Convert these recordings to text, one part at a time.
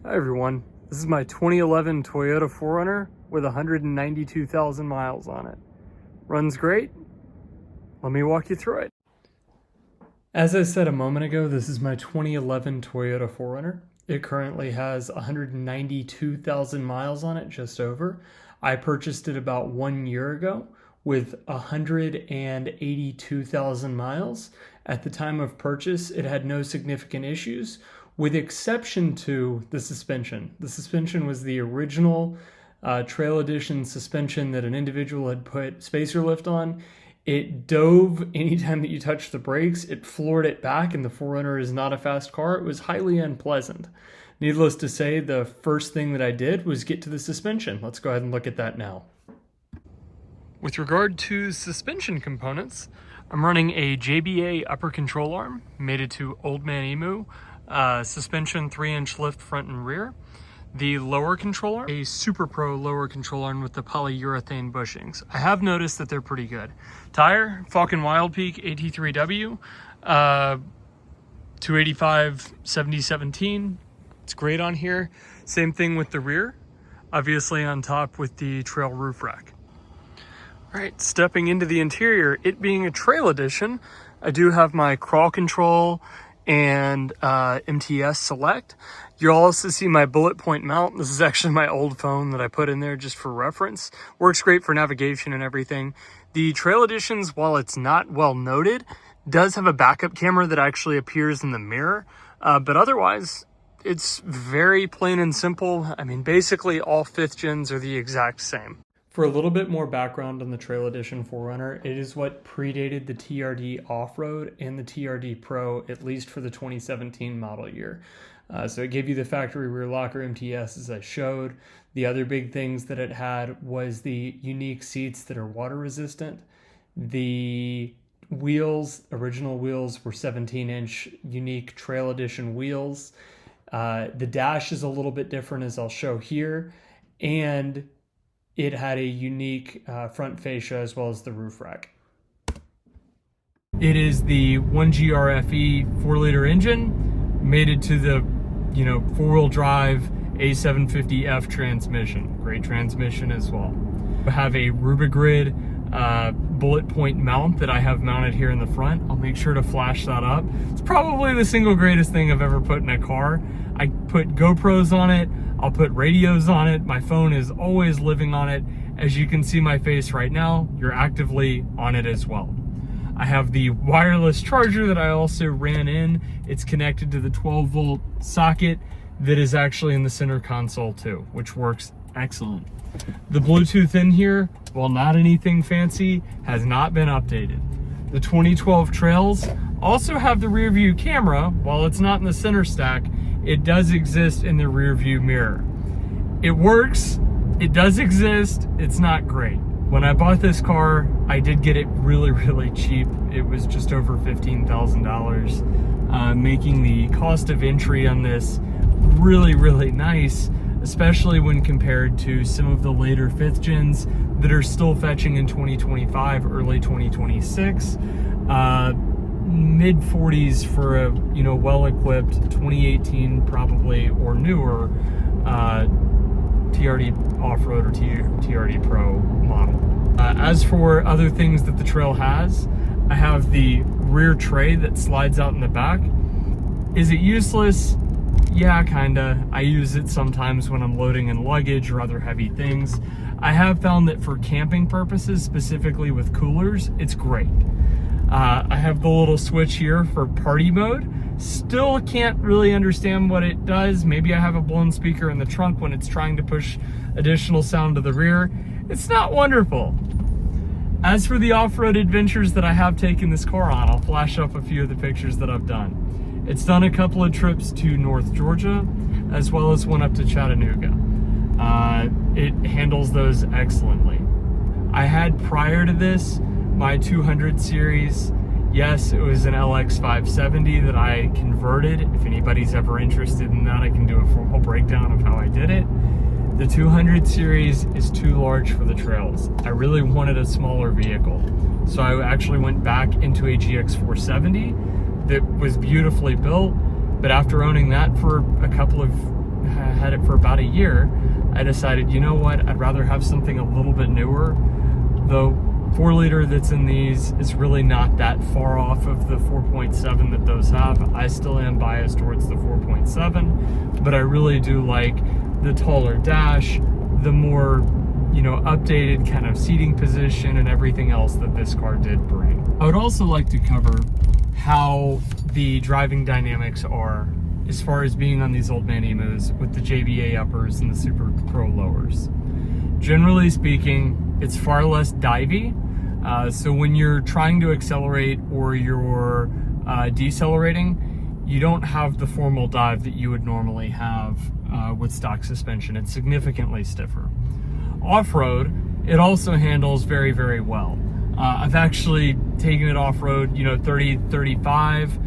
Hi everyone, this is my 2011 Toyota 4Runner with 192,000 miles on it. Runs great. Let me walk you through it. As I said a moment ago, this is my 2011 Toyota 4Runner. It currently has 192,000 miles on it, just over. I purchased it about 1 year ago with 182,000 miles. At the time of purchase, it had no significant issues, with exception to the suspension. The suspension was the original Trail Edition suspension that an individual had put spacer lift on. It dove anytime that you touched the brakes. It floored it back, and the 4Runner is not a fast car. It was highly unpleasant. Needless to say, the first thing that I did was get to the suspension. Let's go ahead and look at that now. With regard to suspension components, I'm running a JBA upper control arm, mated to Old Man Emu, suspension 3-inch lift front and rear. The lower control arm, a Super Pro lower control arm with the polyurethane bushings. I have noticed that they're pretty good. Tire, Falcon Wild Peak AT3W, 285 7017. It's great on here. Same thing with the rear, obviously on top with the trail roof rack. All right, stepping into the interior, it being a Trail Edition, I do have my crawl control and MTS select. You'll also see my BulletPoint mount. This is actually my old phone that I put in there just for reference. Works great for navigation and everything. The Trail Editions, while it's not well noted, does have a backup camera that actually appears in the mirror, but otherwise it's very plain and simple. I mean, basically all 5th gens are the exact same. For a little bit more background on the Trail Edition 4Runner, it is what predated the TRD Off-Road and the TRD Pro, at least for the 2017 model year. So it gave you the factory rear locker MTS, as I showed. The other big things that it had was the unique seats that are water resistant. The wheels, original wheels, were 17-inch unique Trail Edition wheels. The dash is a little bit different, as I'll show here. And it had a unique front fascia as well as the roof rack. It is the 1GRFE 4-liter engine mated to the 4-wheel drive A750F transmission. Great transmission as well. I have a RubiGrid BulletPoint mount that I have mounted here in the front. I'll make sure to flash that up. It's probably the single greatest thing I've ever put in a car. I put GoPros on it. I'll put radios on it. My phone is always living on it. As you can see my face right now, you're actively on it as well. I have the wireless charger that I also ran in. It's connected to the 12-volt socket that is actually in the center console too, which works excellent. The Bluetooth in here, while not anything fancy, has not been updated. The 2012 Trails also have the rear view camera. While it's not in the center stack, it does exist in the rear view mirror. It works, it does exist, it's not great. When I bought this car, I did get it really, really cheap. It was just over $15,000, making the cost of entry on this really, really nice, especially when compared to some of the later 5th gens that are still fetching in 2025, early 2026. Mid 40s for a well-equipped 2018 probably or newer TRD Off-Road or TRD Pro model. As for other things that the Trail has, I have the rear tray that slides out in the back. Is it useless? Yeah, kinda. I use it sometimes when I'm loading in luggage or other heavy things. I have found that for camping purposes, specifically with coolers, it's great. I have the little switch here for party mode. Still can't really understand what it does. Maybe I have a blown speaker in the trunk when it's trying to push additional sound to the rear. It's not wonderful. As for the off-road adventures that I have taken this car on, I'll flash up a few of the pictures that I've done. It's done a couple of trips to North Georgia, as well as one up to Chattanooga. It handles those excellently. I had prior to this, my 200 series. Yes, it was an LX 570 that I converted. If anybody's ever interested in that, I can do a full breakdown of how I did it. The 200 series is too large for the trails. I really wanted a smaller vehicle. So I actually went back into a GX 470 that was beautifully built, but after owning that for a couple of had it for about a year, I decided, you know what, I'd rather have something a little bit newer. The 4-liter that's in these is really not that far off of the 4.7 that those have. I still am biased towards the 4.7, but I really do like the taller dash, the more, you know, updated kind of seating position and everything else that this car did bring. I would also like to cover how the driving dynamics are as far as being on these old man emus with the JBA uppers and the Super Pro lowers. Generally speaking, it's far less divey. So when you're trying to accelerate or you're decelerating, you don't have the formal dive that you would normally have with stock suspension. It's significantly stiffer. Off-road, it also handles very, very well. I've actually taken it off-road, you know, 30, 35.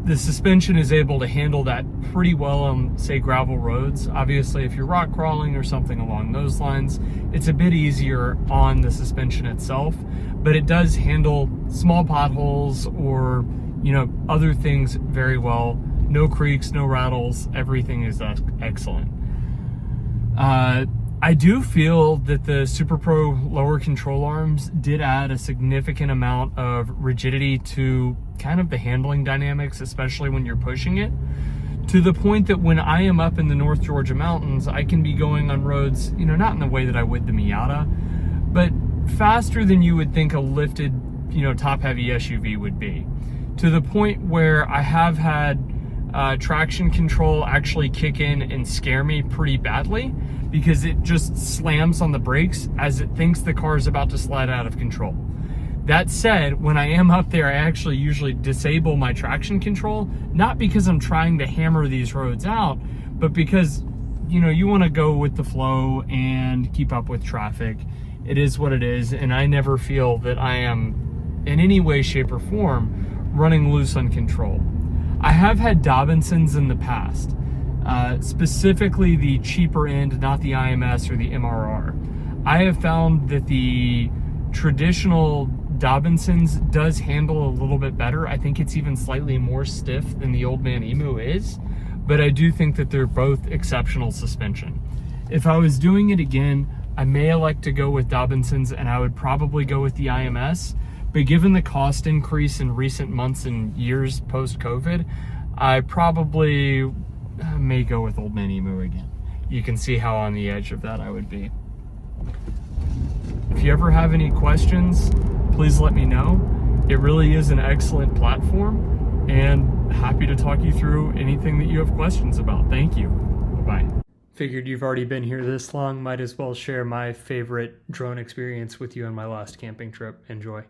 The suspension is able to handle that pretty well on, say, gravel roads. Obviously, if you're rock crawling or something along those lines, it's a bit easier on the suspension itself, but it does handle small potholes or, you know, other things very well. No creaks, no rattles, everything is excellent. I do feel that the Super Pro lower control arms did add a significant amount of rigidity to kind of the handling dynamics, especially when you're pushing it, to the point that when I am up in the North Georgia mountains, I can be going on roads, you know, not in the way that I would the Miata, but faster than you would think a lifted, you know, top-heavy SUV would be, to the point where I have had traction control actually kick in and scare me pretty badly, because it just slams on the brakes as it thinks the car is about to slide out of control. That said, when I am up there, I actually usually disable my traction control, not because I'm trying to hammer these roads out, but because, you know, you want to go with the flow and keep up with traffic. It is what it is, and I never feel that I am in any way, shape, or form running loose on control. I have had Dobinsons in the past, specifically the cheaper end, not the IMS or the MRR. I have found that the traditional Dobinsons does handle a little bit better. I think it's even slightly more stiff than the old man Emu is, but I do think that they're both exceptional suspension. If I was doing it again, I may elect to go with Dobinsons, and I would probably go with the IMS. But given the cost increase in recent months and years post-COVID, I probably may go with old man Emu again. You can see how on the edge of that I would be. If you ever have any questions, please let me know. It really is an excellent platform, and happy to talk you through anything that you have questions about. Thank you. Bye-bye. Figured you've already been here this long, might as well share my favorite drone experience with you on my last camping trip. Enjoy.